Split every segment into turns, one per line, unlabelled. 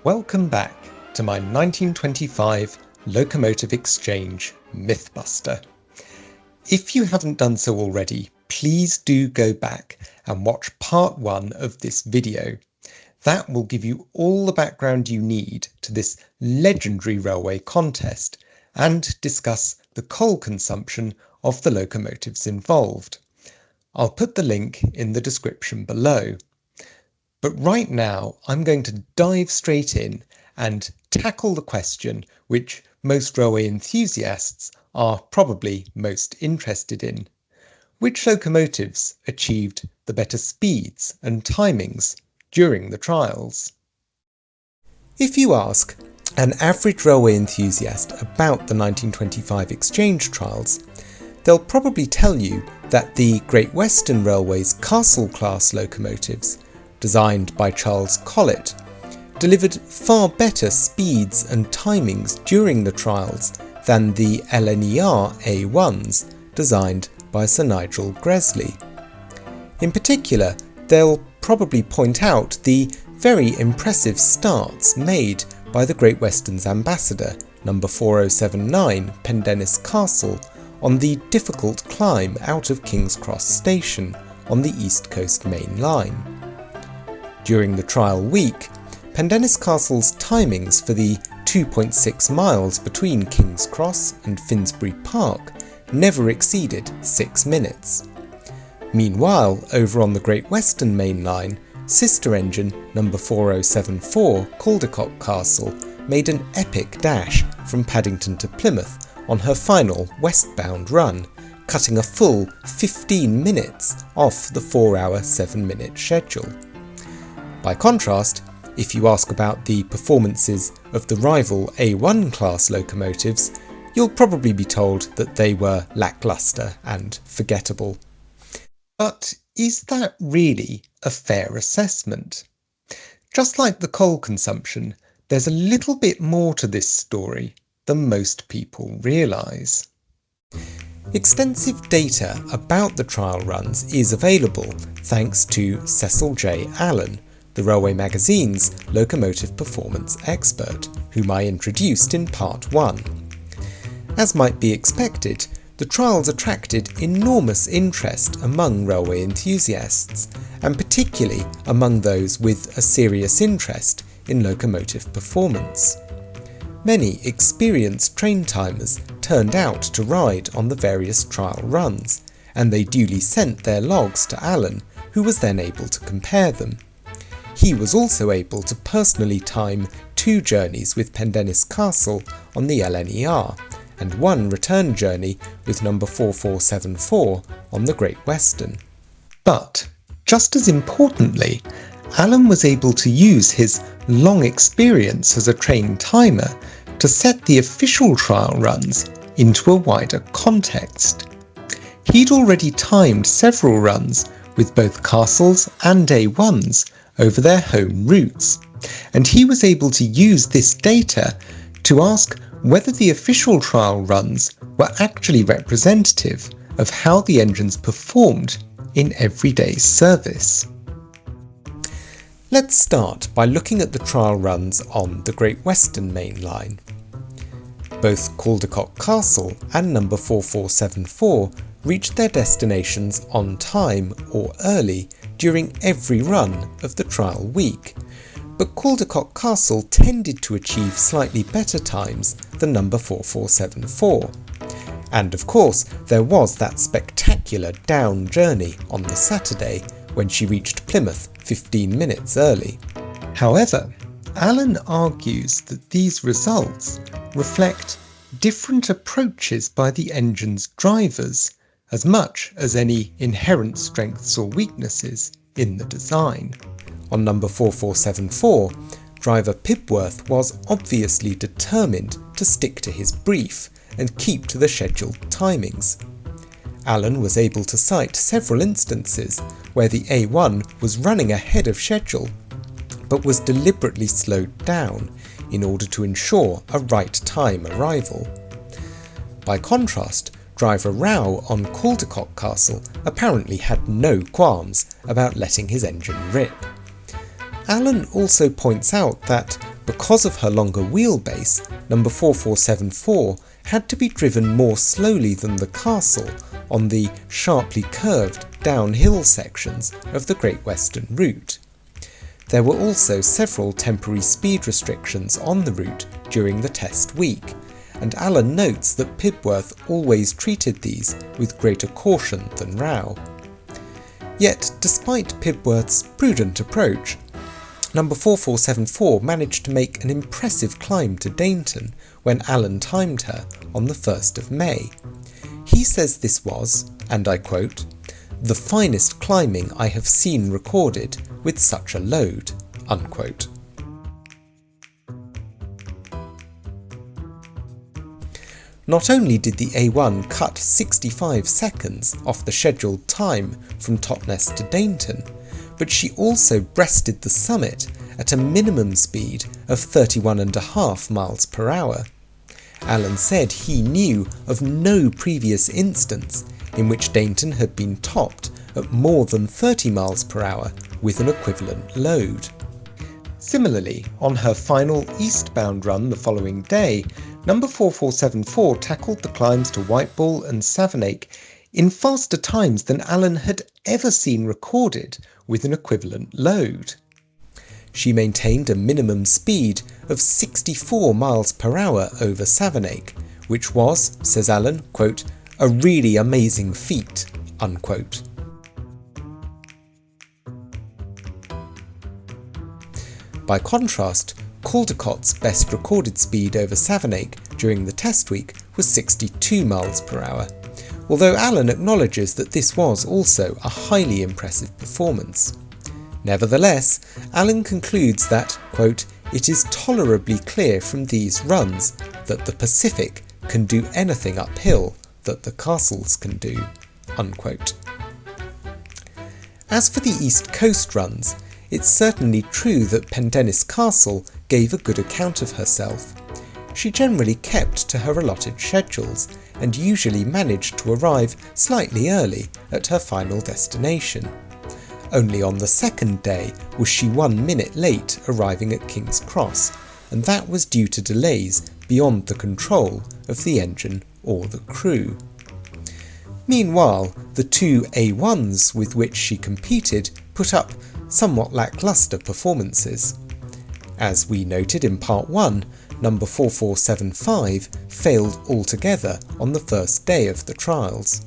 Welcome back to my 1925 Locomotive Exchange MythBuster. If you haven't done so already, please do go back and watch part 1 of this video. That will give you all the background you need to this legendary railway contest and discuss the coal consumption of the locomotives involved. I'll put the link in the description below. But right now I'm going to dive straight in and tackle the question which most railway enthusiasts are probably most interested in. Which locomotives achieved the better speeds and timings during the trials? If you ask an average railway enthusiast about the 1925 Exchange trials, they'll probably tell you that the Great Western Railway's Castle-class locomotives, designed by Charles Collett, delivered far better speeds and timings during the trials than the LNER A1s designed by Sir Nigel Gresley. In particular, they'll probably point out the very impressive starts made by the Great Western's ambassador, number 4079 Pendennis Castle, on the difficult climb out of King's Cross Station on the East Coast Main Line. During the trial week, Pendennis Castle's timings for the 2.6 miles between King's Cross and Finsbury Park never exceeded 6 minutes. Meanwhile, over on the Great Western Main Line, sister engine number 4074 Caldecott Castle made an epic dash from Paddington to Plymouth on her final westbound run, cutting a full 15 minutes off the 4-hour 7-minute schedule. By contrast, if you ask about the performances of the rival A1 class locomotives, you'll probably be told that they were lacklustre and forgettable. But is that really a fair assessment? Just like the coal consumption, there's a little bit more to this story than most people realise. Extensive data about the trial runs is available thanks to Cecil J. Allen, the Railway Magazine's locomotive performance expert, whom I introduced in part 1. As might be expected, the trials attracted enormous interest among railway enthusiasts, and particularly among those with a serious interest in locomotive performance. Many experienced train timers turned out to ride on the various trial runs, and they duly sent their logs to Allen, who was then able to compare them. He was also able to personally time 2 journeys with Pendennis Castle on the LNER, and 1 return journey with number 4474 on the Great Western. But, just as importantly, Allen was able to use his long experience as a train timer to set the official trial runs into a wider context. He'd already timed several runs with both Castles and A1s over their home routes, and he was able to use this data to ask whether the official trial runs were actually representative of how the engines performed in everyday service. Let's start by looking at the trial runs on the Great Western Main Line. Both Caldecott Castle and number 4474 reached their destinations on time or early during every run of the trial week, but Caldecott Castle tended to achieve slightly better times than number 4474. And of course, there was that spectacular down journey on the Saturday when she reached Plymouth 15 minutes early. However, Allen argues that these results reflect different approaches by the engine's drivers, as much as any inherent strengths or weaknesses in the design. On number 4474, driver Pibworth was obviously determined to stick to his brief and keep to the scheduled timings. Allen was able to cite several instances where the A1 was running ahead of schedule, but was deliberately slowed down in order to ensure a right time arrival. By contrast, driver Rao on Caldecott Castle apparently had no qualms about letting his engine rip. Allen also points out that because of her longer wheelbase, number 4474 had to be driven more slowly than the castle on the sharply curved downhill sections of the Great Western Route. There were also several temporary speed restrictions on the route during the test week, and Allen notes that Pibworth always treated these with greater caution than Rao. Yet, despite Pibworth's prudent approach, number 4474 managed to make an impressive climb to Dainton when Allen timed her on the 1st of May. He says this was, and I quote, "the finest climbing I have seen recorded with such a load," unquote. Not only did the A1 cut 65 seconds off the scheduled time from Totnes to Dainton, but she also breasted the summit at a minimum speed of 31.5 miles per hour. Allen said he knew of no previous instance in which Dainton had been topped at more than 30 miles per hour with an equivalent load. Similarly, on her final eastbound run the following day, number 4474 tackled the climbs to Whiteball and Savernake in faster times than Allen had ever seen recorded with an equivalent load. She maintained a minimum speed of 64 miles per hour over Savernake, which was, says Allen, quote, "a really amazing feat," unquote. By contrast, Caldecott's best recorded speed over Savernake during the test week was 62 miles per hour, although Allen acknowledges that this was also a highly impressive performance. Nevertheless, Allen concludes that, quote, "it is tolerably clear from these runs that the Pacific can do anything uphill that the castles can do," unquote. As for the East Coast runs, it's certainly true that Pendennis Castle gave a good account of herself. She generally kept to her allotted schedules and usually managed to arrive slightly early at her final destination. Only on the second day was she 1 minute late arriving at King's Cross, and that was due to delays beyond the control of the engine or the crew. Meanwhile, the two A1s with which she competed put up somewhat lacklustre performances. As we noted in part 1, number 4475 failed altogether on the first day of the trials.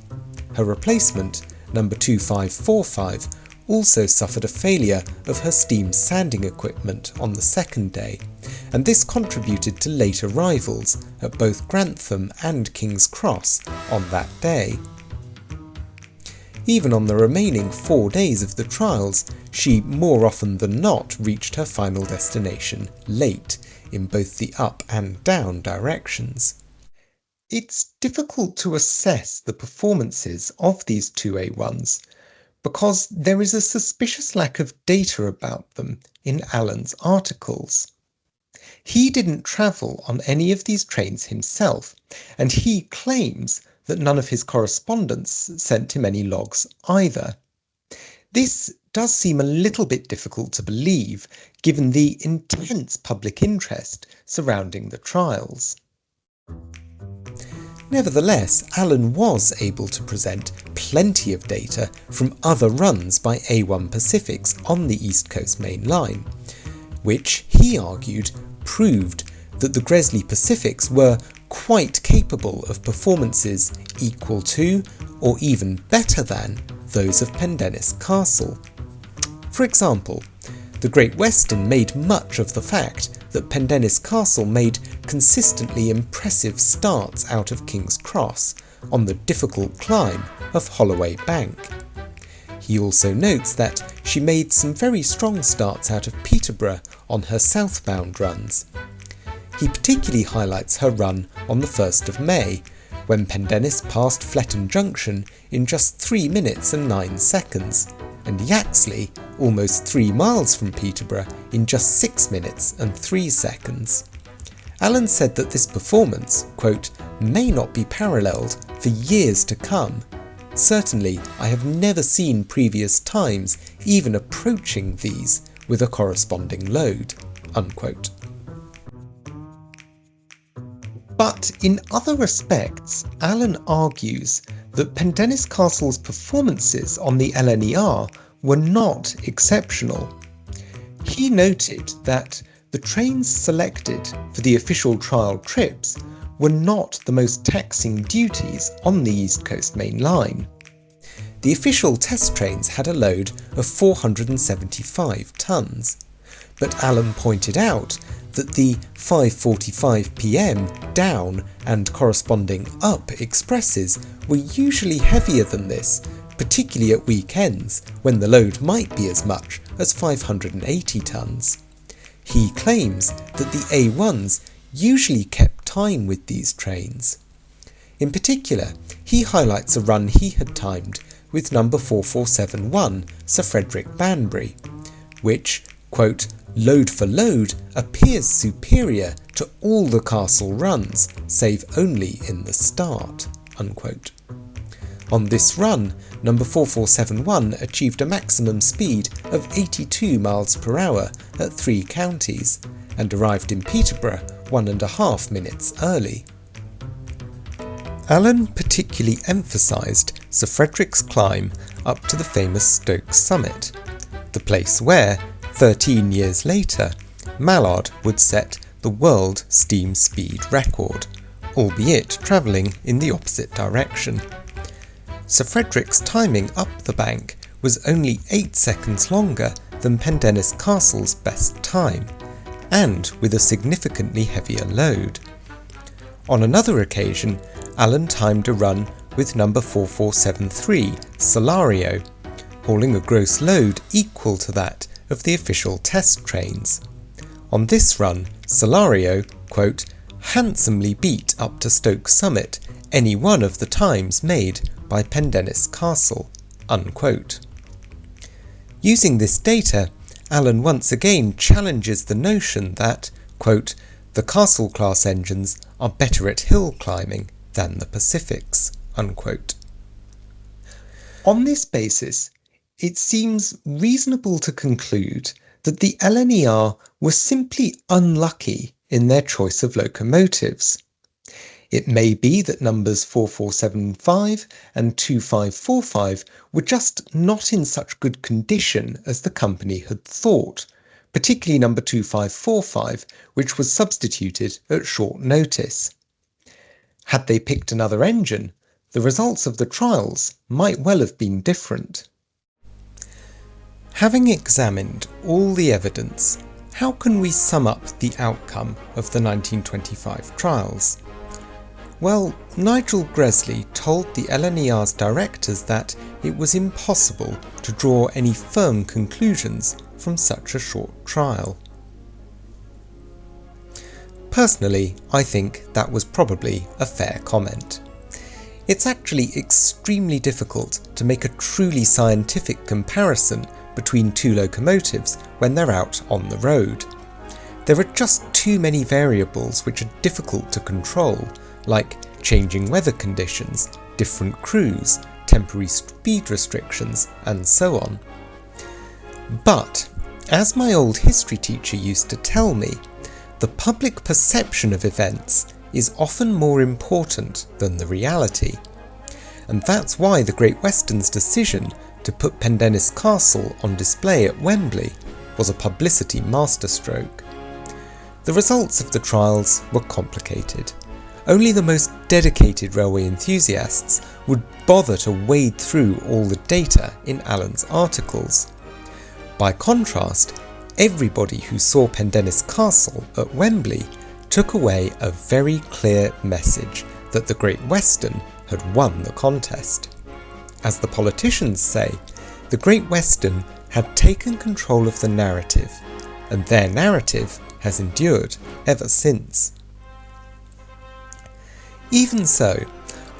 Her replacement, number 2545, also suffered a failure of her steam sanding equipment on the second day, and this contributed to late arrivals at both Grantham and King's Cross on that day. Even on the remaining 4 days of the trials, she more often than not reached her final destination late in both the up and down directions. It's difficult to assess the performances of these two A1s because there is a suspicious lack of data about them in Allen's articles. He didn't travel on any of these trains himself, and he claims that none of his correspondents sent him any logs either. This does seem a little bit difficult to believe, given the intense public interest surrounding the trials. Nevertheless, Allen was able to present plenty of data from other runs by A1 Pacifics on the East Coast Main Line, which, he argued, proved that the Gresley Pacifics were quite capable of performances equal to, or even better than, those of Pendennis Castle. For example, the Great Western made much of the fact that Pendennis Castle made consistently impressive starts out of King's Cross on the difficult climb of Holloway Bank. He also notes that she made some very strong starts out of Peterborough on her southbound runs. He particularly highlights her run on the 1st of May, when Pendennis passed Fletton Junction in just 3 minutes and 9 seconds, and Yaxley almost 3 miles from Peterborough in just 6 minutes and 3 seconds. Allen said that this performance, quote, "may not be paralleled for years to come. Certainly, I have never seen previous times even approaching these with a corresponding load," unquote. But in other respects, Alan argues that Pendennis Castle's performances on the LNER were not exceptional. He noted that the trains selected for the official trial trips were not the most taxing duties on the East Coast Main Line. The official test trains had a load of 475 tonnes, but Alan pointed out that the 5:45 PM down and corresponding up expresses were usually heavier than this, particularly at weekends when the load might be as much as 580 tonnes. He claims that the A1s usually kept time with these trains. In particular, he highlights a run he had timed with number 4471 Sir Frederick Banbury, which, quote, load for load appears superior to all the castle runs, save only in the start, unquote. On this run, number 4471 achieved a maximum speed of 82 miles per hour at 3 counties and arrived in Peterborough 1.5 minutes early. Alan particularly emphasised Sir Frederick's climb up to the famous Stoke summit, the place where, 13 years later, Mallard would set the world steam speed record, albeit travelling in the opposite direction. Sir Frederick's timing up the bank was only 8 seconds longer than Pendennis Castle's best time, and with a significantly heavier load. On another occasion, Alan timed a run with number 4473 Solario, hauling a gross load equal to that of the official test trains. On this run, Solario, quote, handsomely beat up to Stoke summit any one of the times made by Pendennis Castle, unquote. Using this data, Alan once again challenges the notion that, quote, the Castle class engines are better at hill climbing than the Pacifics, unquote. On this basis, it seems reasonable to conclude that the LNER were simply unlucky in their choice of locomotives. It may be that numbers 4475 and 2545 were just not in such good condition as the company had thought, particularly number 2545, which was substituted at short notice. Had they picked another engine, the results of the trials might well have been different. Having examined all the evidence, how can we sum up the outcome of the 1925 trials? Well, Nigel Gresley told the LNER's directors that it was impossible to draw any firm conclusions from such a short trial. Personally, I think that was probably a fair comment. It's actually extremely difficult to make a truly scientific comparison between two locomotives when they're out on the road. There are just too many variables which are difficult to control, like changing weather conditions, different crews, temporary speed restrictions, and so on. But, as my old history teacher used to tell me, the public perception of events is often more important than the reality. And that's why the Great Western's decision to put Pendennis Castle on display at Wembley was a publicity masterstroke. The results of the trials were complicated. Only the most dedicated railway enthusiasts would bother to wade through all the data in Alan's articles. By contrast, everybody who saw Pendennis Castle at Wembley took away a very clear message that the Great Western had won the contest. As the politicians say, the Great Western had taken control of the narrative, and their narrative has endured ever since. Even so,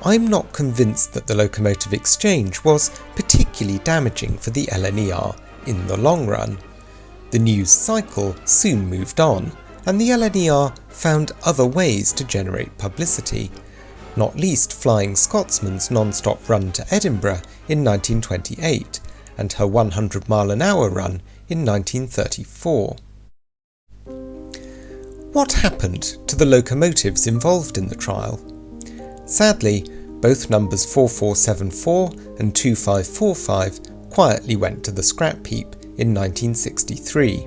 I'm not convinced that the Locomotive Exchange was particularly damaging for the LNER in the long run. The news cycle soon moved on, and the LNER found other ways to generate publicity, not least Flying Scotsman's non-stop run to Edinburgh in 1928 and her 100-mile-an-hour run in 1934. What happened to the locomotives involved in the trial? Sadly, both numbers 4474 and 2545 quietly went to the scrap heap in 1963,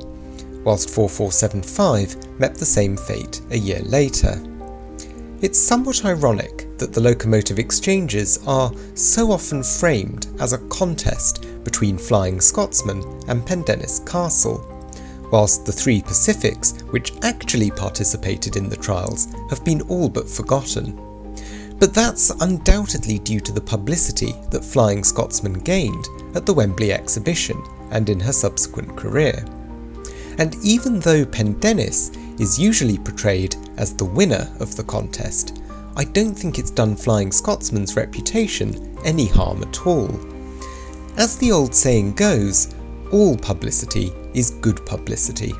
whilst 4475 met the same fate a year later. It's somewhat ironic that the Locomotive Exchanges are so often framed as a contest between Flying Scotsman and Pendennis Castle, whilst the three Pacifics which actually participated in the trials have been all but forgotten. But that's undoubtedly due to the publicity that Flying Scotsman gained at the Wembley exhibition and in her subsequent career. And even though Pendennis is usually portrayed as the winner of the contest, I don't think it's done Flying Scotsman's reputation any harm at all. As the old saying goes, all publicity is good publicity.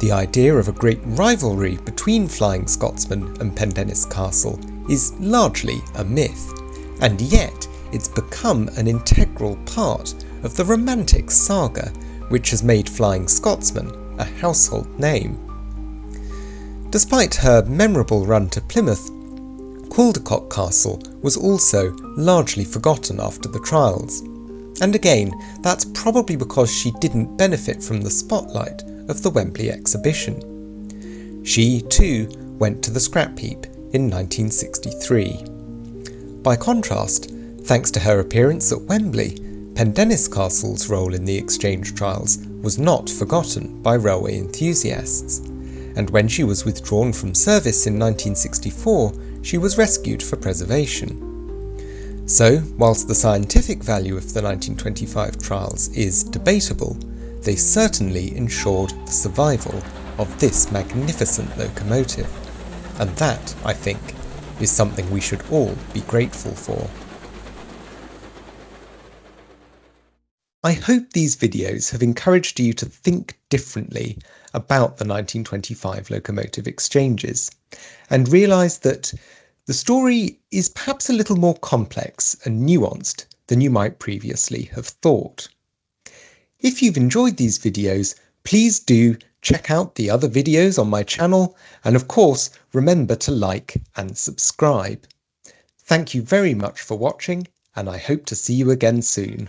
The idea of a great rivalry between Flying Scotsman and Pendennis Castle is largely a myth, and yet it's become an integral part of the romantic saga which has made Flying Scotsman a household name. Despite her memorable run to Plymouth, Caldecott Castle was also largely forgotten after the trials. And again, that's probably because she didn't benefit from the spotlight of the Wembley exhibition. She, too, went to the scrap heap in 1963. By contrast, thanks to her appearance at Wembley, Pendennis Castle's role in the exchange trials was not forgotten by railway enthusiasts, and when she was withdrawn from service in 1964, she was rescued for preservation. So, whilst the scientific value of the 1925 trials is debatable, they certainly ensured the survival of this magnificent locomotive. And that, I think, is something we should all be grateful for. I hope these videos have encouraged you to think differently about the 1925 locomotive exchanges, and realise that the story is perhaps a little more complex and nuanced than you might previously have thought. If you've enjoyed these videos, please do check out the other videos on my channel, and of course remember to like and subscribe. Thank you very much for watching, and I hope to see you again soon.